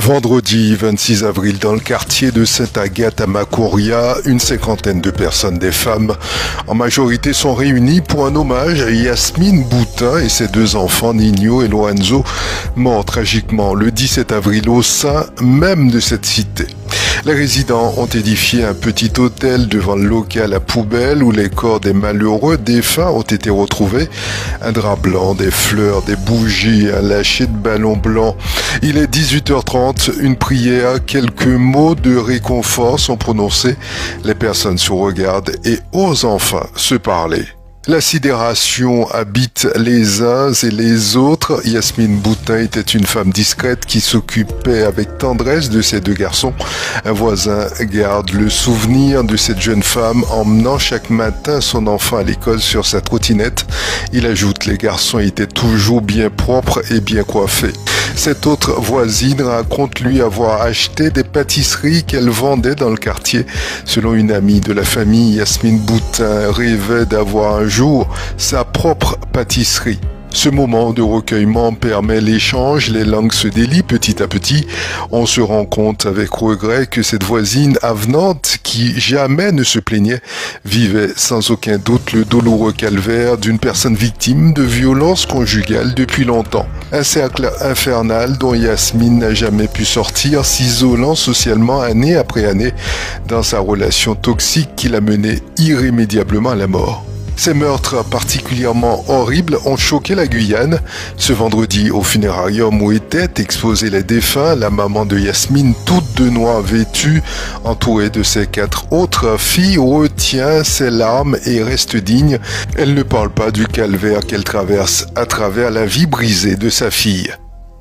Vendredi 26 avril, dans le quartier de Sainte-Agathe à Macouria, une cinquantaine de personnes, des femmes en majorité, sont réunies pour un hommage à Yasmine Boutin et ses deux enfants, Nino et Lorenzo, morts tragiquement le 17 avril au sein même de cette cité. Les résidents ont édifié un petit hôtel devant le local à poubelle où les corps des malheureux défunts ont été retrouvés. Un drap blanc, des fleurs, des bougies, un lâcher de ballons blancs. Il est 18h30, une prière, quelques mots de réconfort sont prononcés. Les personnes se regardent et osent enfin se parler. La sidération habite les uns et les autres. Yasmine Boutin était une femme discrète qui s'occupait avec tendresse de ses deux garçons. Un voisin garde le souvenir de cette jeune femme emmenant chaque matin son enfant à l'école sur sa trottinette. Il ajoute, les garçons étaient toujours bien propres et bien coiffés. Cette autre voisine raconte lui avoir acheté des pâtisseries qu'elle vendait dans le quartier. Selon une amie de la famille, Yasmine Boutin rêvait d'avoir un jour sa propre pâtisserie. Ce moment de recueillement permet l'échange, les langues se délient petit à petit. On se rend compte avec regret que cette voisine avenante, qui jamais ne se plaignait, vivait sans aucun doute le douloureux calvaire d'une personne victime de violences conjugales depuis longtemps. Un cercle infernal dont Yasmine n'a jamais pu sortir, s'isolant socialement année après année dans sa relation toxique qui l'a menée irrémédiablement à la mort. Ces meurtres particulièrement horribles ont choqué la Guyane. Ce vendredi, au funérarium où étaient exposés les défunts, la maman de Yasmine, toute de noir vêtue, entourée de ses 4 autres filles, retient ses larmes et reste digne. Elle ne parle pas du calvaire qu'elle traverse à travers la vie brisée de sa fille.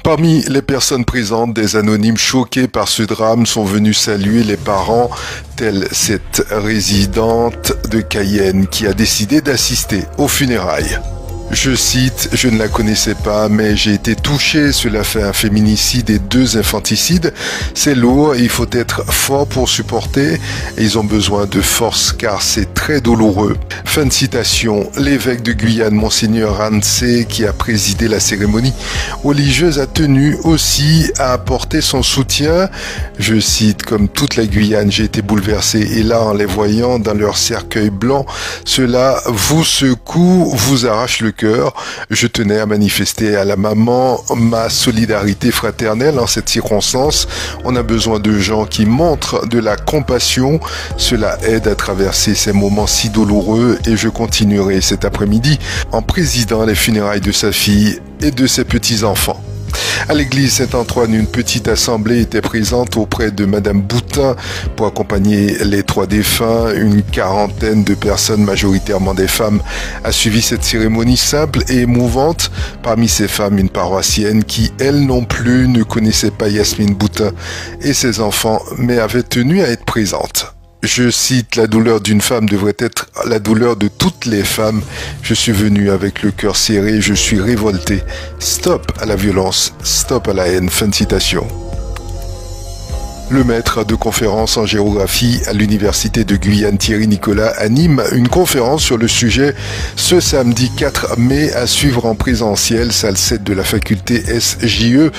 Parmi les personnes présentes, des anonymes choqués par ce drame sont venus saluer les parents, telle cette résidente de Cayenne qui a décidé d'assister aux funérailles. Je cite, « Je ne la connaissais pas, mais j'ai été touché. Cela fait un féminicide et 2 infanticides. C'est lourd et il faut être fort pour supporter. Et ils ont besoin de force car c'est très douloureux. » Fin de citation. L'évêque de Guyane, Monseigneur Hansé, qui a présidé la cérémonie religieuse, a tenu aussi à apporter son soutien. Je cite, « Comme toute la Guyane, j'ai été bouleversé. Et là, en les voyant dans leur cercueil blanc, cela vous secoue, vous arrache le cœur. Je tenais à manifester à la maman ma solidarité fraternelle en cette circonstance. On a besoin de gens qui montrent de la compassion. Cela aide à traverser ces moments si douloureux et je continuerai cet après-midi en présidant les funérailles de sa fille et de ses petits-enfants. À l'église Saint-Antoine, une petite assemblée était présente auprès de Madame Boutin pour accompagner les 3 défunts. Une quarantaine de personnes, majoritairement des femmes, a suivi cette cérémonie simple et émouvante. Parmi ces femmes, une paroissienne qui, elle non plus, ne connaissait pas Yasmine Boutin et ses enfants, mais avait tenu à être présente. Je cite, « La douleur d'une femme devrait être la douleur de toutes les femmes. Je suis venu avec le cœur serré, je suis révolté. Stop à la violence, stop à la haine. » Fin de citation. Le maître de conférence en géographie à l'université de Guyane, Thierry Nicolas, anime une conférence sur le sujet ce samedi 4 mai à suivre en présentiel, salle 7 de la faculté SJE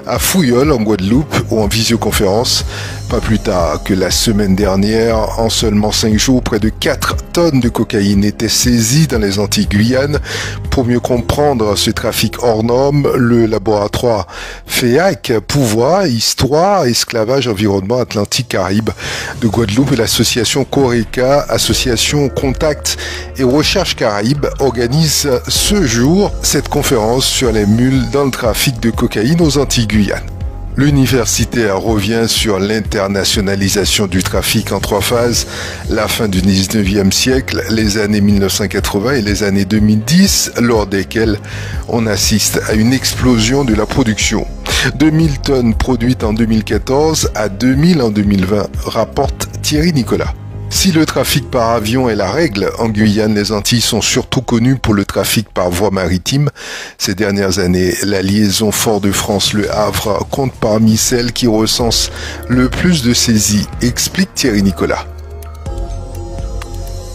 à Fouilleul en Guadeloupe ou en visioconférence. Pas plus tard que la semaine dernière, en seulement 5 jours, près de 4 tonnes de cocaïne étaient saisies dans les Antilles Guyane. Pour mieux comprendre ce trafic hors norme, le laboratoire FEAC, Pouvoir, Histoire, Esclavage, Environnement Atlantique Caraïbe de Guadeloupe et l'association Coreca, association Contact et Recherche Caraïbe, organisent ce jour cette conférence sur les mules dans le trafic de cocaïne aux Antilles Guyane. L'universitaire revient sur l'internationalisation du trafic en 3 phases, la fin du 19e siècle, les années 1980 et les années 2010, lors desquelles on assiste à une explosion de la production. 2000 tonnes produites en 2014 à 2000 en 2020, rapporte Thierry Nicolas. Si le trafic par avion est la règle, en Guyane, les Antilles sont surtout connues pour le trafic par voie maritime. Ces dernières années, la liaison Fort-de-France-Le Havre compte parmi celles qui recensent le plus de saisies, explique Thierry Nicolas.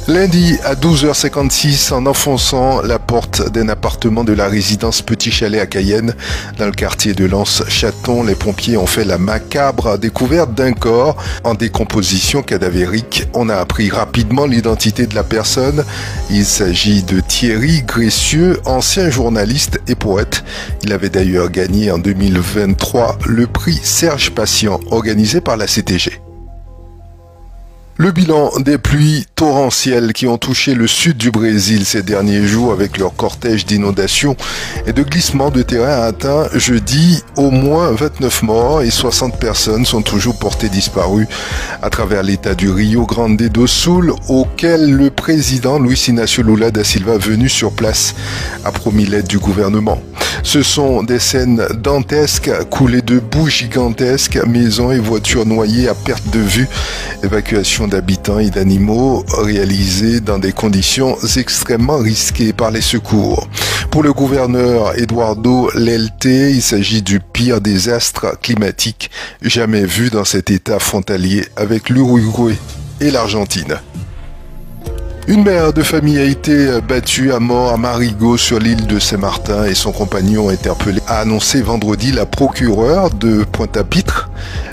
Lundi à 12h56, en enfonçant la porte d'un appartement de la résidence Petit Chalet à Cayenne, dans le quartier de Lens-Chaton, les pompiers ont fait la macabre découverte d'un corps en décomposition cadavérique. On a appris rapidement l'identité de la personne. Il s'agit de Thierry Gressieux, ancien journaliste et poète. Il avait d'ailleurs gagné en 2023 le prix Serge Patient, organisé par la CTG. Le bilan des pluies torrentielles qui ont touché le sud du Brésil ces derniers jours avec leur cortège d'inondations et de glissements de terrain a atteint jeudi au moins 29 morts et 60 personnes sont toujours portées disparues à travers l'état du Rio Grande do Sul auquel le président Luiz Inácio Lula da Silva venu sur place a promis l'aide du gouvernement. Ce sont des scènes dantesques, coulées de boue gigantesques, maisons et voitures noyées à perte de vue, évacuation d'habitants et d'animaux réalisées dans des conditions extrêmement risquées par les secours. Pour le gouverneur Eduardo Leite, il s'agit du pire désastre climatique jamais vu dans cet état frontalier avec l'Uruguay et l'Argentine. Une mère de famille a été battue à mort à Marigot sur l'île de Saint-Martin et son compagnon interpellé a annoncé vendredi la procureure de Pointe-à-Pitre.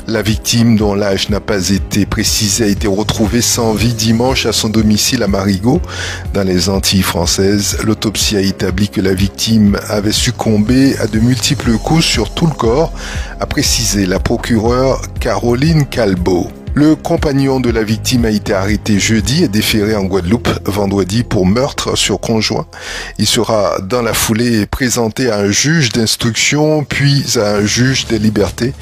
La victime, dont l'âge n'a pas été précisé, a été retrouvée sans vie dimanche à son domicile à Marigot, dans les Antilles françaises. L'autopsie a établi que la victime avait succombé à de multiples coups sur tout le corps, a précisé la procureure Caroline Calbo. Le compagnon de la victime a été arrêté jeudi et déféré en Guadeloupe vendredi pour meurtre sur conjoint. Il sera dans la foulée présenté à un juge d'instruction puis à un juge des libertés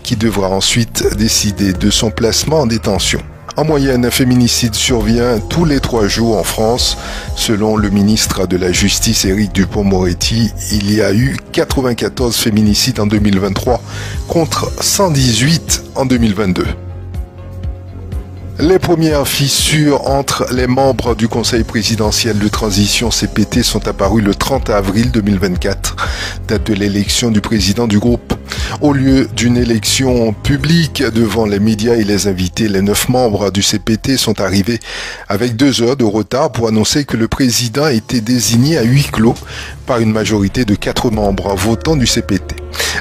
qui devra ensuite décider de son placement en détention. En moyenne, un féminicide survient tous les 3 jours en France. Selon le ministre de la Justice, Éric Dupond-Moretti, il y a eu 94 féminicides en 2023 contre 118 en 2022. Les premières fissures entre les membres du Conseil présidentiel de transition CPT sont apparues le 30 avril 2024, date de l'élection du président du groupe. Au lieu d'une élection publique devant les médias et les invités, les 9 membres du CPT sont arrivés avec 2 heures de retard pour annoncer que le président a été désigné à huis clos par une majorité de 4 membres votants du CPT.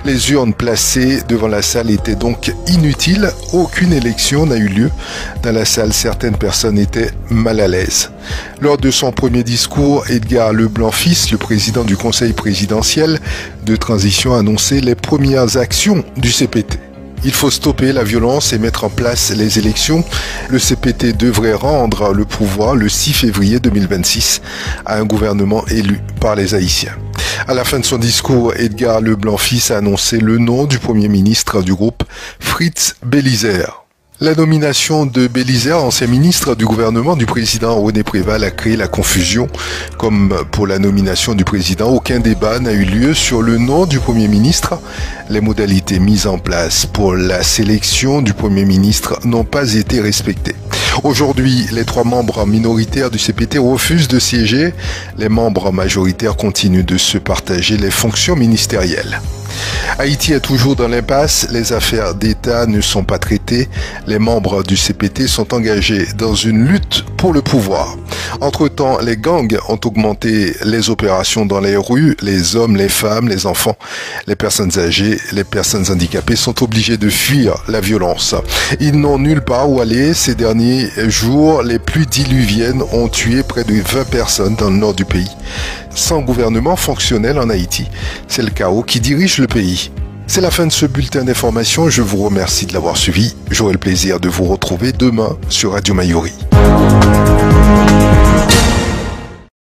Les urnes placées devant la salle étaient donc inutiles, aucune élection n'a eu lieu. Dans la salle, certaines personnes étaient mal à l'aise. Lors de son premier discours, Edgar Leblanc-Fils, le président du Conseil présidentiel de transition, a annoncé les premières actions du CPT. Il faut stopper la violence et mettre en place les élections. Le CPT devrait rendre le pouvoir le 6 février 2026 à un gouvernement élu par les Haïtiens. À la fin de son discours, Edgar Leblanc-Fils a annoncé le nom du premier ministre du groupe, Fritz Bélizaire. La nomination de Bélizaire, ancien ministre du gouvernement du président René Préval, a créé la confusion. Comme pour la nomination du président, aucun débat n'a eu lieu sur le nom du Premier ministre. Les modalités mises en place pour la sélection du Premier ministre n'ont pas été respectées. Aujourd'hui, les 3 membres minoritaires du CPT refusent de siéger. Les membres majoritaires continuent de se partager les fonctions ministérielles. Haïti est toujours dans l'impasse, les affaires d'État ne sont pas traitées, les membres du CPT sont engagés dans une lutte pour le pouvoir. Entre-temps, les gangs ont augmenté les opérations dans les rues, les hommes, les femmes, les enfants, les personnes âgées, les personnes handicapées sont obligés de fuir la violence. Ils n'ont nulle part où aller. Ces derniers jours, les pluies diluviennes ont tué près de 20 personnes dans le nord du pays. Sans gouvernement fonctionnel en Haïti, c'est le chaos qui dirige le pays. C'est la fin de ce bulletin d'information. Je vous remercie de l'avoir suivi. J'aurai le plaisir de vous retrouver demain sur Radio Mayuri.